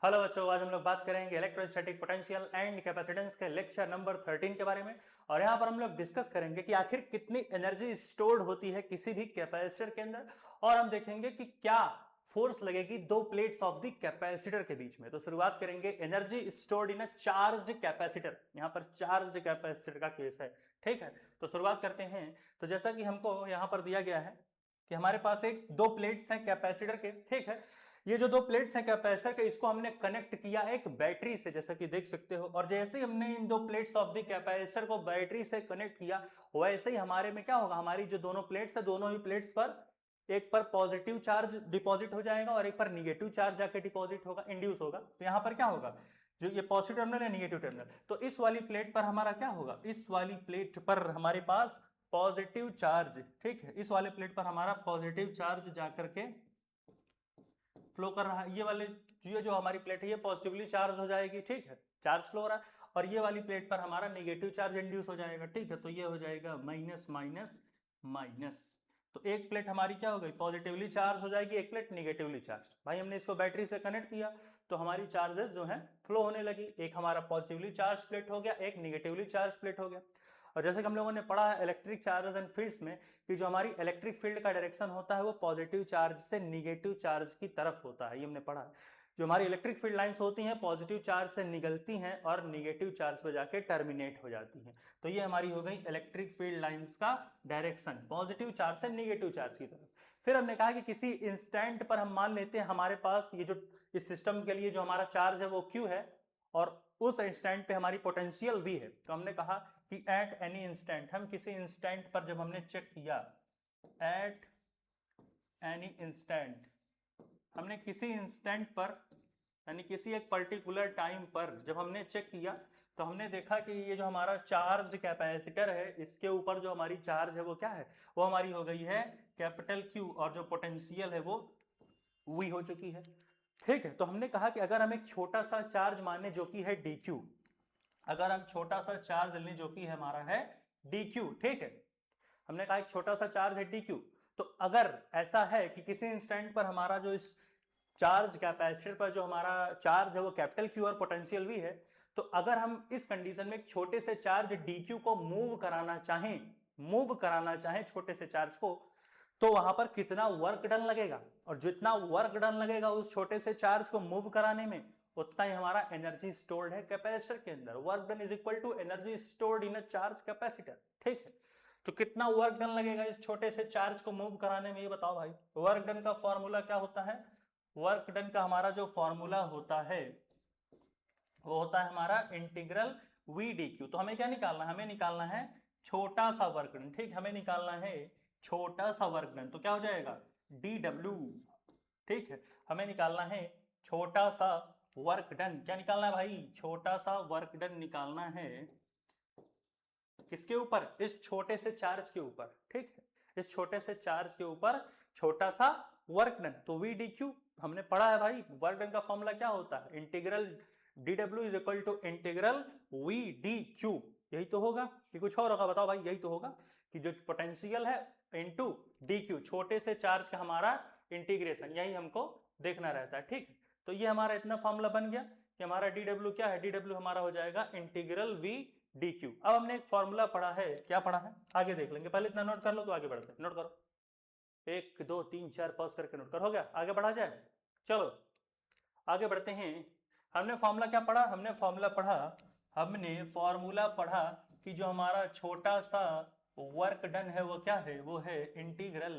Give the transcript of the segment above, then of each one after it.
Hello बच्चों, आज हम लोग बात करेंगे इलेक्ट्रोस्टैटिक पोटेंशियल एंड कैपेसिटेंस के लेक्चर नंबर 13 के बारे में। और यहाँ पर हम लोग डिस्कस करेंगे कि आखिर कितनी एनर्जी स्टोर्ड होती है किसी भी कैपेसिटर के अंदर, और हम देखेंगे कि क्या फोर्स लगेगी दो प्लेट्स ऑफ द कैपेसिटर के बीच में। तो शुरुआत करेंगे energy stored in a charged capacitor. यहाँ पर चार्ज्ड कैपेसिटर का केस है, ठीक है। तो शुरुआत करते हैं। तो जैसा कि हमको यहाँ पर दिया गया है कि हमारे पास एक दो प्लेट्स हैं कैपेसिटर के, ठीक है। ये जो दो प्लेट्स हैं कैपेसिटर के, इसको हमने कनेक्ट किया एक बैटरी से, जैसा कि देख सकते हो। और जैसे ही हमने इन दो प्लेट्स ऑफ द कैपेसिटर को बैटरी से कनेक्ट किया, वैसे ही हमारे में क्या होगा, हमारी जो दोनों प्लेट्स है, दोनों ही प्लेट्स पर एक पर पॉजिटिव चार्ज डिपॉजिट हो जाएगा और एक पर निगेटिव चार्ज जाके डिपॉजिट होगा, इंड्यूस होगा। तो यहां पर क्या होगा, जो ये पॉजिटिव टर्मिनल है, निगेटिव टर्मिनल, तो इस वाली प्लेट पर हमारा क्या होगा, इस वाली प्लेट पर हमारे पास पॉजिटिव चार्ज, ठीक है, इस वाले प्लेट पर हमारा पॉजिटिव चार्ज जाकर के फ्लो कर रहा है। ये वाले ये जो हमारी प्लेट है ये पॉजिटिवली चार्ज हो जाएगी, ठीक है, चार्ज फ्लो हो रहा है। और ये वाली प्लेट पर हमारा नेगेटिव चार्ज इंड्यूस हो जाएगा, ठीक है। तो ये हो जाएगा माइनस माइनस माइनस। तो एक प्लेट हमारी क्या हो गई, पॉजिटिवली चार्ज हो जाएगी, एक प्लेट निगेटिवली चार्ज। भाई हमने इसको बैटरी से कनेक्ट किया तो हमारी चार्जेस जो है फ्लो होने लगी। एक हमारा पॉजिटिवली चार्ज प्लेट हो गया, एक निगेटिवली चार्ज प्लेट हो गया। और जैसे कि हम लोगों ने पढ़ा है इलेक्ट्रिक चार्जेस एंड फील्ड्स में कि जो हमारी इलेक्ट्रिक फील्ड का डायरेक्शन होता है वो पॉजिटिव चार्ज से निगेटिव चार्ज की तरफ होता है, ये हमने पढ़ा है। जो हमारी इलेक्ट्रिक फील्ड लाइंस होती हैं पॉजिटिव चार्ज से निकलती हैं और निगेटिव चार्ज पे जाके टर्मिनेट हो जाती हैं। तो ये हमारी हो गई इलेक्ट्रिक फील्ड लाइंस का डायरेक्शन, पॉजिटिव चार्ज से निगेटिव चार्ज की तरफ। फिर हमने कहा कि किसी इंस्टेंट पर हम मान लेते हैं हमारे पास ये जो इस सिस्टम के लिए जो हमारा चार्ज है वो Q है और उस इंस्टेंट पे हमारी पोटेंशियल V है। तो हमने कहा कि एट एनी इंस्टेंट, हम किसी इंस्टेंट पर जब हमने चेक किया, एट एनी इंस्टेंट, हमने किसी इंस्टेंट पर यानी किसी एक पर्टिकुलर टाइम पर जब हमने चेक किया तो हमने देखा कि ये जो हमारा चार्ज्ड कैपेसिटर है इसके ऊपर जो हमारी चार्ज है वो क्या है, वो हमारी हो गई है कैपिटल Q, और जो पोटेंशियल है वो V हो चुकी है, ठीक है। तो हमने कहा कि अगर हम एक छोटा सा चार्ज माने जो कि है dq, अगर हम छोटा सा चार्ज लें जो कि हमारा है dq, ठीक है, हमने कहा एक छोटा सा चार्ज है dq। तो अगर ऐसा है कि किसी इंस्टेंट पर हमारा जो इस चार्ज कैपेसिटर पर जो हमारा चार्ज है वो कैपिटल Q और पोटेंशियल V है, तो अगर हम इस कंडीशन में एक छोटे से चार्ज dq को मूव कराना चाहें छोटे से चार्ज को, तो वहां पर कितना वर्क डन लगेगा, और जितना वर्क डन लगेगा उस छोटे से चार्ज को मूव कराने में, उतना ही हमारा एनर्जी स्टोर्ड है कैपेसिटर के अंदर। Work done is equal to energy stored in a charge capacitor, ठीक है। तो कितना वर्क डन लगेगा इस छोटे से चार्ज को मूव कराने में, ये बताओ भाई। वर्क डन का फॉर्मूला क्या होता है, वर्क डन का हमारा जो फॉर्मूला होता है वो होता है हमारा इंटीग्रल वी डी क्यू। तो हमें क्या निकालना है, हमें निकालना है छोटा सा वर्क डन, ठीक, हमें निकालना है छोटा सा वर्क डन। तो क्या हो जाएगा, डी डब्ल्यू, ठीक है, हमें निकालना है छोटा सा वर्क डन। क्या निकालना है भाई, छोटा सा वर्क डन निकालना है किसके ऊपर, इस छोटे से चार्ज के ऊपर, ठीक है, इस छोटे से चार्ज के ऊपर छोटा सा वर्क डन। तो वी डी क्यू हमने पढ़ा है भाई, वर्क डन का फॉर्मूला क्या होता है, इंटीग्रल डी डब्ल्यू is equal to integral v d q. यही तो होगा कि कुछ और होगा, बताओ भाई। यही तो होगा कि जो पोटेंशियल है इंटू डी क्यू, छोटे से चार्ज का हमारा इंटीग्रेशन, यही हमको देखना रहता है, ठीक है। तो ये हमारा इतना फॉर्मूला बन गया कि हमारा डी डब्ल्यू क्या है, डी डब्ल्यू हमारा हो जाएगा इंटीग्रल वी डी क्यू। अब हमने एक फॉर्मूला पढ़ा है, क्या पढ़ा है आगे देख लेंगे, पहले इतना नोट कर लो तो आगे बढ़ते हैं। नोट करो, 1 2 3 4 पॉज करके नोट कर, हो गया, आगे बढ़ा जाए। चलो आगे बढ़ते हैं। हमने फॉर्मूला क्या पढ़ा, हमने फॉर्मूला पढ़ा कि जो हमारा छोटा सा वर्क डन है वो क्या है, वो है इंटीग्रल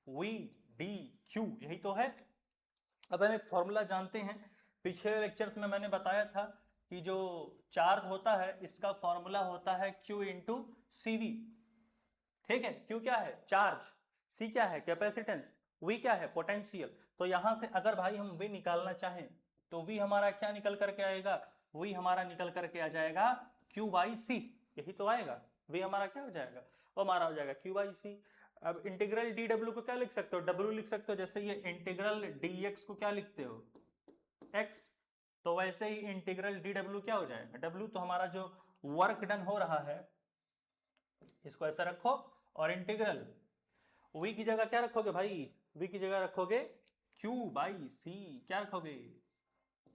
वी डी क्यू, यही तो है। अब हम एक फॉर्मूला जानते हैं, पिछले लेक्चर्स में मैंने बताया था कि जो चार्ज होता है इसका फॉर्मूला होता है Q इंटू सी वी, ठीक है। Q क्या है, चार्ज, C क्या है, कैपेसिटेंस, V क्या है, पोटेंशियल। तो यहां से अगर भाई हम V निकालना चाहें तो V हमारा क्या निकल करके आएगा, V हमारा निकल करके आ जाएगा Q बाई C, यही तो आएगा। V हमारा क्या हो जाएगा, वो हमारा हो जाएगा Q बाई C। अब इंटीग्रल डी डब्ल्यू को क्या लिख सकते हो, डब्ल्यू लिख सकते हो, जैसे ये इंटीग्रल डी एक्स को क्या लिखते हो, एक्स। तो वैसे ही इंटीग्रल डी डब्ल्यू क्या हो जाएगा, डब्ल्यू। तो हमारा जो वर्क डन हो रहा है इसको ऐसा रखो, और इंटीग्रल वी की जगह क्या रखोगे भाई, वी की जगह रखोगे Q बाई सी, क्या रखोगे,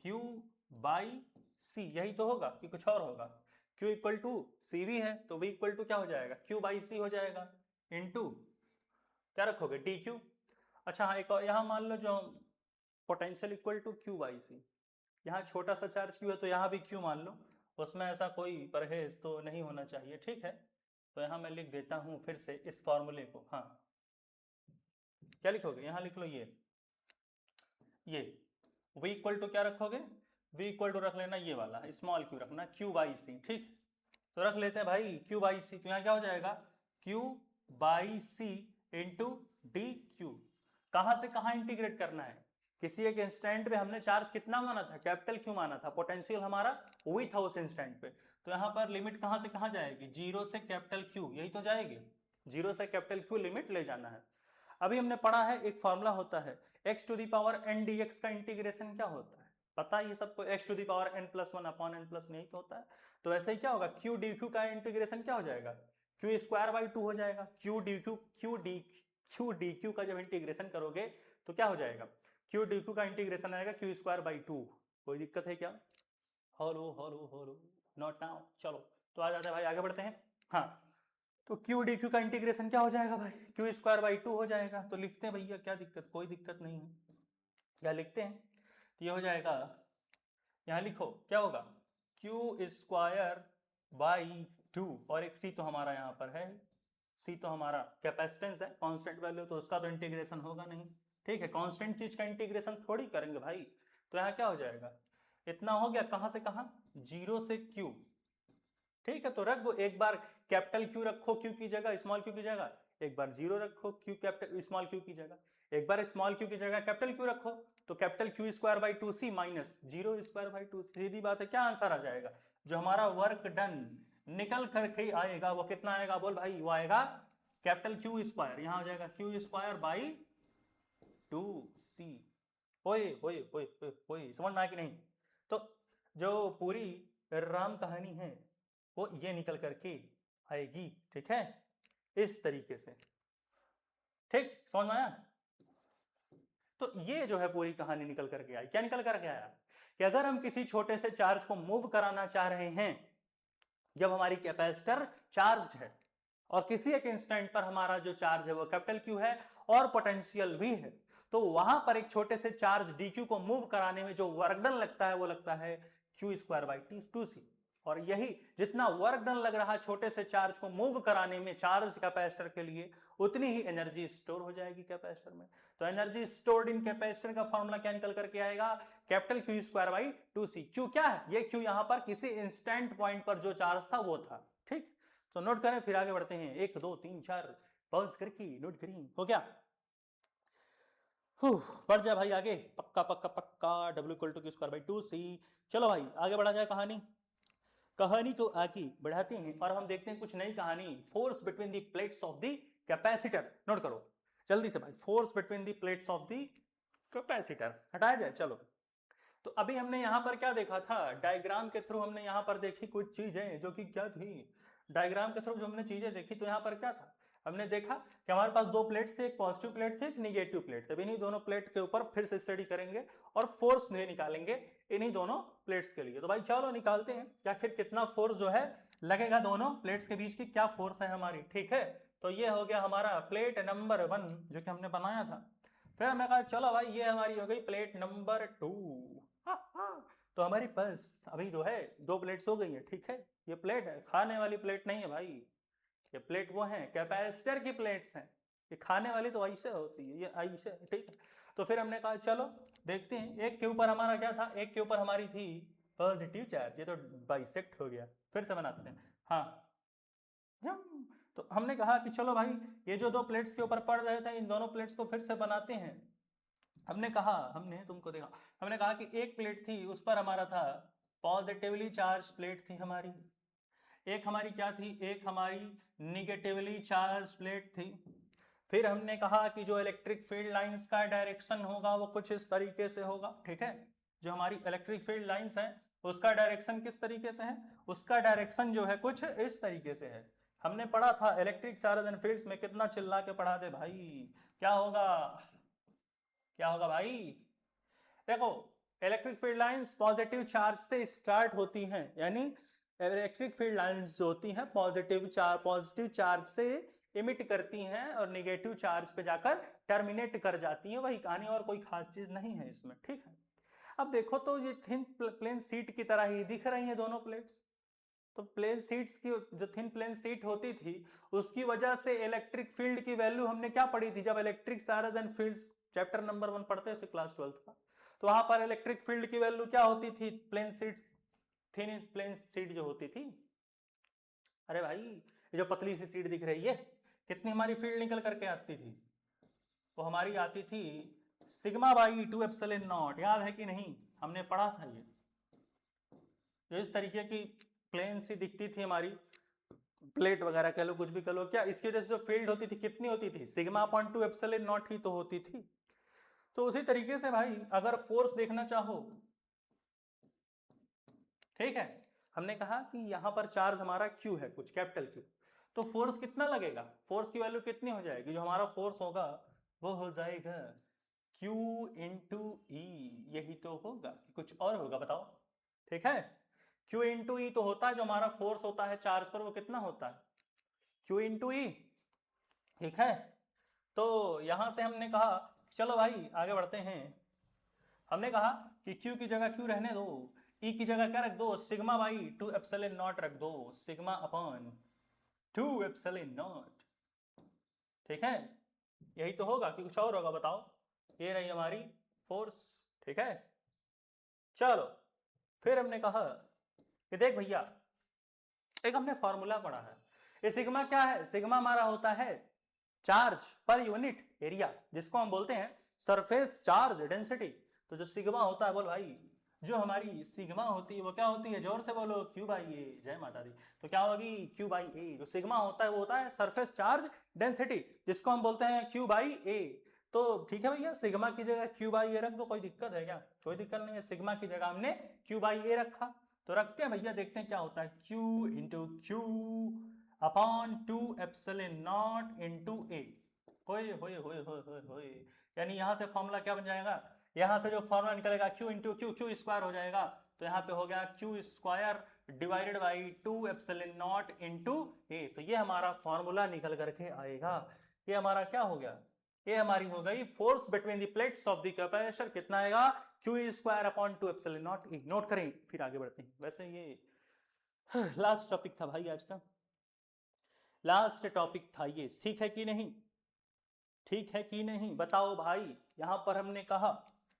Q बाई C, यही तो होगा कि कुछ और होगा? Q equal to c v है तो V इक्वल टू क्या हो जाएगा? Q बाई C हो जाएगा इनटू क्या रखोगे? D q. अच्छा हाँ, एक और यहाँ मान लो जो potential equal to Q by C, यहाँ छोटा सा चार्ज Q है तो यहाँ भी Q मान लो, उसमें ऐसा कोई परहेज तो नहीं होना चाहिए, ठीक है। तो यहाँ मैं लिख देता हूँ फिर से इस फॉर्मूले को। हाँ, क्या लिखोगे? यहाँ लिख लो ये v इक्वल टू क्या रखोगे? v इक्वल टू रख लेना ये वाला स्मॉल q रखना, Q बाई C, ठीक। तो रख लेते हैं भाई Q बाई C, तो यहाँ क्या हो जाएगा? Q by C into D Q. कहाँ से कहाँ इंटीग्रेट करना है? किसी एक इंस्टेंट पे हमने चार्ज कितना माना था? कैपिटल Q माना था, पोटेंशियल हमारा वही था उस इंस्टेंट पे। तो यहाँ पर लिमिट कहाँ से कहाँ जाएगी? जीरो से कैपिटल Q, यही तो जाएगी। जीरो से कैपिटल Q लिमिट ले जाना है। अभी हमने पढ़ा है एक फॉर्मूला होता है x to the power n dx का इंटीग्रेशन क्या होता है? पता है ये सबको, x to the power n plus one upon n plus यही तो होता है। तो ऐसे ही क्या होगा? q dq का इंटीग्रेशन क्या हो जाएगा? q स्क्वायर बाई टू हो जाएगा। q dq का जब इंटीग्रेशन करोगे तो क्या हो जाएगा? q dq का इंटीग्रेशन आएगा q स्क्वायर बाई टू। कोई दिक्कत है क्या? Hollow hollow hollow, not now. चलो तो आ जाते हैं भाई, आगे बढ़ते हैं। हाँ, तो क्यू डी क्यू का इंटीग्रेशन क्या हो जाएगा भाई? क्यू स्क्वायर बाई टू हो जाएगा। तो लिखते हैं भैया, क्या दिक्कत? कोई दिक्कत नहीं है, क्या लिखते हैं? तो ये हो जाएगा, यहाँ लिखो क्या होगा? क्यू स्क्वायर बाई टू, और एक सी तो हमारा यहाँ पर है, सी तो हमारा कैपेसिटेंस है, कांस्टेंट वैल्यू, तो उसका तो इंटीग्रेशन होगा नहीं, ठीक है। कांस्टेंट चीज का इंटीग्रेशन थोड़ी करेंगे भाई। तो यहाँ क्या हो जाएगा? इतना हो गया, कहाँ से कहाँ? जीरो से क्यू, ठीक है। तो रख दो, एक बार कैपिटल क्यू रखो क्यू की जगह, स्मॉल क्यू की जगह, एक बार जीरो रखो क्यू कैपिटल स्मॉल क्यू की जगह, एक बार स्मॉल क्यू की जगह कैपिटल क्यू रखो। तो capital Q square by two C minus zero square by two, सीधी बात है। क्या आंसर आ जाएगा? जो हमारा वर्क डन निकल करके आएगा वो कितना आएगा? बोल भाई, वो आएगा कैपिटल क्यू स्क्वायर, यहां हो जाएगा क्यू स्क्वायर बाई टू सी। होए होए होए होए, समझ में आया कि नहीं? तो जो पूरी राम कहानी है वो ये निकल करके आएगी, ठीक है, इस तरीके से। ठीक, समझ में आया? तो ये जो है पूरी कहानी निकल करके आई। क्या निकल करके आया? कि अगर हम किसी छोटे से चार्ज को मूव कराना चाह रहे हैं, जब हमारी कैपेसिटर चार्ज है और किसी एक इंस्टेंट पर हमारा जो चार्ज है वो कैपिटल क्यू है और पोटेंशियल वी है, तो वहां पर एक छोटे से चार्ज डी क्यू को मूव कराने में जो वर्क डन लगता है वो लगता है क्यू स्क्वायर बाई टू सी। और यही जितना वर्क डन लग रहा है छोटे से चार्ज को मूव कराने में चार्ज कैपेसिटर के लिए, उतनी ही एनर्जी स्टोर हो जाएगी कैपेसिटर में। तो एनर्जी स्टोर्ड इन कैपेसिटर का फॉर्मूला क्या निकल करके आएगा? Capital Q square by two c. Q क्या है? ये क्यू यहां पर किसी इंस्टेंट पॉइंट पर जो चार्ज था वो था, ठीक। तो नोट करें, फिर आगे बढ़ते हैं। एक दो तीन चार पॉज करके नोट करें, हो गया? बढ़ जाए भाई आगे, पक्का पक्का पक्का। W equal to Q square by two C. चलो भाई आगे बढ़ा जाए कहानी को आगे बढ़ाते हैं और हम देखते हैं कुछ नई कहानी। Force between the plates of the capacitor. Note करो जल्दी से भाई, force between the plates of the capacitor हटाया जाए। चलो, तो अभी हमने यहां पर क्या देखा था? डायग्राम के थ्रू हमने यहां पर देखी कुछ चीजें जो कि क्या थी। डायग्राम के थ्रू जो हमने चीजें देखी तो यहां पर क्या था? हमने देखा कि हमारे पास दो प्लेट्स थे, एक पॉजिटिव प्लेट थे, एक निगेटिव प्लेट थे। इन्हीं दोनों प्लेट के ऊपर फिर से स्टडी करेंगे और फोर्स निकालेंगे इन्हीं दोनों प्लेट्स के लिए। तो भाई चलो निकालते हैं कि आखिर कितना फोर्स जो है लगेगा दोनों प्लेट्स के बीच की, क्या फोर्स है हमारी, ठीक है। तो ये हो गया हमारा प्लेट नंबर 1 जो कि हमने बनाया था। फिर हमने कहा चलो भाई ये हमारी हो गई प्लेट नंबर 2। तो हमारी पास अभी जो है दो प्लेट्स हो गई है, ठीक है। ये प्लेट है, खाने वाली प्लेट नहीं है भाई। ये प्लेट वो है कैपेसिटर की प्लेट्स हैं। ये खाने वाली तो ऐसे होती है, ये ऐसे, ठीक है। तो फिर हमने कहा चलो देखते हैं, एक के ऊपर हमारा क्या था? एक के ऊपर हमारी थी पॉजिटिव चार्ज, ये तो बाइसेक्ट हो गया। फिर से बनाते हैं। हाँ, तो हमने कहा कि चलो भाई ये जो दो प्लेट्स के ऊपर पड़ रहे थे इन दोनों प्लेट्स को फिर से बनाते हैं। हमने तुमको देखा, हमने कहा कि एक प्लेट थी उस पर हमारा था पॉजिटिवली चार्ज प्लेट थी हमारी, एक हमारी क्या थी? एक हमारी निगेटिवली चार्ज प्लेट थी। फिर हमने कहा कि जो इलेक्ट्रिक फील्ड लाइंस का डायरेक्शन होगा वो कुछ इस तरीके से होगा, ठीक है। जो हमारी इलेक्ट्रिक फील्ड लाइंस है उसका डायरेक्शन किस तरीके से है? उसका डायरेक्शन जो है कुछ इस तरीके से है। हमने पढ़ा था इलेक्ट्रिक चार्ज एंड फील्ड्स में, कितना चिल्ला के पढ़ा दे भाई। क्या होगा? क्या होगा भाई? देखो, electric field lines positive charge से स्टार्ट होती हैं, यानी इलेक्ट्रिक फील्ड लाइंस जो होती हैं पॉजिटिव चार्ज से इमिट करती हैं और निगेटिव चार्ज पे जाकर टर्मिनेट कर जाती हैं, वही कहानी, और कोई खास चीज नहीं है इसमें, ठीक है। अब देखो तो ये थिन प्लेन सीट की तरह ही दिख रही हैं दोनों प्लेट्स। तो प्लेन सीट्स की जो थिन प्लेन सीट होती थी उसकी वजह से इलेक्ट्रिक फील्ड की वैल्यू हमने क्या पढ़ी थी जब electric charge and fields chapter number 1 पढ़ते थे क्लास 12 का। तो वहां पर इलेक्ट्रिक फील्ड की वैल्यू क्या होती थी plane sheet, thin plane sheet जो होती थी, अरे भाई ये जो पतली सी सीट दिख रही है कितनी हमारी फील्ड निकल करके आती थी, वो हमारी आती थी सिग्मा बाई 2 एप्सिलॉन नॉट, याद है कि नहीं, हमने पढ़ा था ये। जो इस तरीके की प्लेन सी दिखती थी हमारी प्लेट वगैरह कह लो कुछ भी कह लो, क्या इसकी वजह से जो फील्ड होती थी कितनी होती थी, सिग्मा अपॉन 2 एप्सिलॉन नॉट ही तो होती थी। तो उसी तरीके से भाई अगर फोर्स देखना चाहो, ठीक है, हमने कहा कि यहां पर चार्ज हमारा क्यू है कुछ कैपिटल क्यू, तो फोर्स कितना लगेगा, फोर्स की वैल्यू कितनी हो जाएगी, जो हमारा फोर्स होगा वो हो जाएगा Q इंटू ई, यही तो होगा, कुछ और होगा बताओ, ठीक है। Q इंटू ई तो होता है जो हमारा फोर्स होता है चार्ज पर, वो कितना होता है Q इंटू ई, ठीक है। तो यहां से हमने कहा चलो भाई आगे बढ़ते हैं, हमने कहा कि Q की जगह Q रहने दो, E की जगह क्या रख दो, सिग्मा बाई 2 एप्सिलॉन नॉट रख दो, सिग्मा अपॉन 2 एप्सिलॉन नॉट, ठीक है। यही तो होगा कि कुछ और होगा बताओ, ये रही हमारी फोर्स, ठीक है। चलो फिर हमने कहा कि देख भैया एक हमने फॉर्मूला पढ़ा है, ये सिग्मा क्या है, सिग्मा हमारा होता है चार्ज पर यूनिट एरिया, जिसको हम बोलते हैं सरफेस चार्ज डेंसिटी। तो जो सिग्मा होता है, बोल भाई, जो हमारी सिग्मा होती है वो क्या होती है, जोर से बोलो, क्यू बाई ए, जय माता दी। तो क्या होगी क्यू बाई ए, जो सिग्मा होता है वो होता है सरफेस चार्ज डेंसिटी, जिसको हम बोलते हैं क्यू बाई ए। तो ठीक है भैया, सिग्मा की जगह क्यू बाई ए रख दो, कोई दिक्कत है क्या, कोई दिक्कत नहीं है, सिग्मा की जगह हमने क्यू बाई ए रखा। तो रखते हैं भैया, देखते हैं क्या होता है, Q into Q upon 2 epsilon naught into A, होए होए होए होए होए होए, यानी यहां से फॉर्मूला क्या बन जाएगा, यहां से जो फॉर्मूला निकलेगा Q into Q, Q square हो जाएगा, तो यहाँ पे हो गया Q square divided by 2 epsilon naught into A. तो ये हमारा फॉर्मूला निकल करके आएगा, ये हमारा क्या हो गया, ये हमारी हो गई force between the plates of the capacitor, कितना आएगा Q square upon 2 epsilon not a. Note करें फिर आगे बढ़ते हैं। वैसे ये लास्ट टॉपिक था भाई आज का, लास्ट टॉपिक था ये, ठीक है कि नहीं, ठीक है कि नहीं बताओ भाई। यहां पर हमने कहा,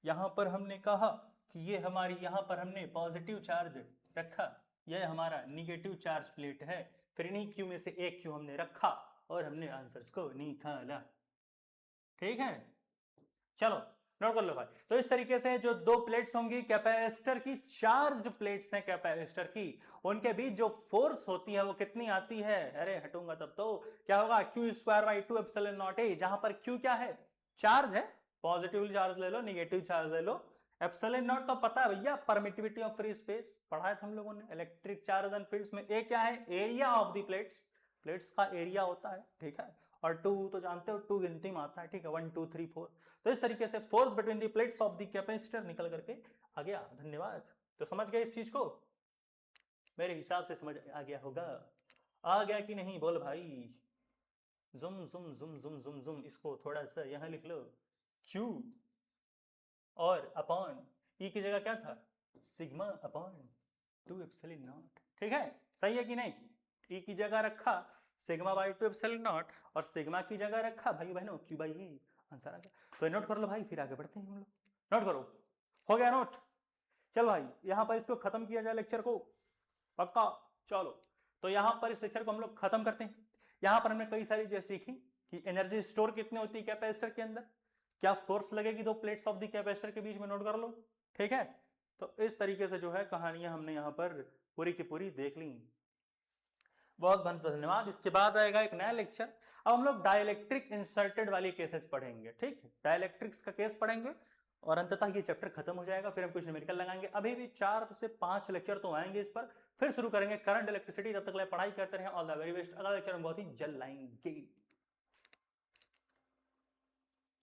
यहां पर हमने कहा कि ये हमारी, यहां पर हमने पॉजिटिव चार्ज रखा, यह हमारा निगेटिव चार्ज प्लेट है, फिर इन्हीं क्यू में से एक क्यू हमने रखा और हमने आंसर्स को निकाला, ठीक है। चलो नोट कर लो भाई। तो इस तरीके से जो दो प्लेट्स होंगी कैपेसिटर की, चार्ज्ड प्लेट्स हैं कैपेसिटर की, उनके बीच जो फोर्स होती है वो कितनी आती है, अरे हटूंगा तब तो, क्या होगा Q square by 2 epsilon not a, जहां पर क्यू क्या है, चार्ज है, पॉजिटिव चार्ज ले लो निगेटिव चार्ज ले लो, एप्सिलॉन नॉट तो पता है भैया परमिटिविटी ऑफ फ्री स्पेस, पढ़ा है हम लोगों ने इलेक्ट्रिक चार्ज एंड फील्ड्स में। ए क्या है, area of the plates, plates का एरिया होता है, ठीक है। और 2 तो जानते हो 2 गिनती में आता है, ठीक है, 1 2 3 4। तो इस तरीके से force between the plates of the capacitor निकल करके आ गया, धन्यवाद। तो समझ गए इस चीज को, मेरे हिसाब से समझ आ गया होगा, आ गया कि नहीं बोल भाई, जुम जुम जुम जुम जुम जुम, इसको थोड़ा सा यहां लिख लो, Q और अपॉन E की जगह क्या था, सिग्मा अपॉन 2 एप्सिलॉन नॉट, ठीक है, सही है कि नहीं। E की जगह रखा सिग्मा बाई 2 एप्सिलॉन नॉट और सिग्मा की जगह रखा भाई बहनों Q बाई E, आंसर आ गया। तो नोट कर लो भाई, फिर आगे बढ़ते हैं हम लोग, नोट करो, हो गया नोट। चल भाई यहां पर इसको खत्म किया जाए लेक्चर को, पक्का। चलो तो यहां पर इस लेक्चर को हम लोग खत्म करते हैं। यहां पर हमने कई सारी चीजें सीखी कि एनर्जी स्टोर कितनी होती है कैपेसिटर के अंदर, क्या फोर्स लगेगी दो प्लेट्स ऑफ द कैपेसिटर के बीच में, नोट कर लो, ठीक है। तो इस तरीके से जो है कहानियां हमने यहाँ पर पूरी की पूरी देख ली, बहुत बहुत धन्यवाद। इसके बाद आएगा एक नया लेक्चर, अब हम लोग डाइलेक्ट्रिक इंसर्टेड वाली केसेस पढ़ेंगे, ठीक है, डाइलेक्ट्रिक्स का केस पढ़ेंगे और अंततः ये चैप्टर खत्म हो जाएगा, फिर हम कुछ न्यूमेरिकल लगाएंगे। अभी भी 4 से 5 लेक्चर तो आएंगे इस पर, फिर शुरू करेंगे करंट इलेक्ट्रिसिटी। तब तक पढ़ाई करते रहे, ऑल द वेरी बेस्ट। अगला लेक्चर हम बहुत ही जल्द लाएंगे।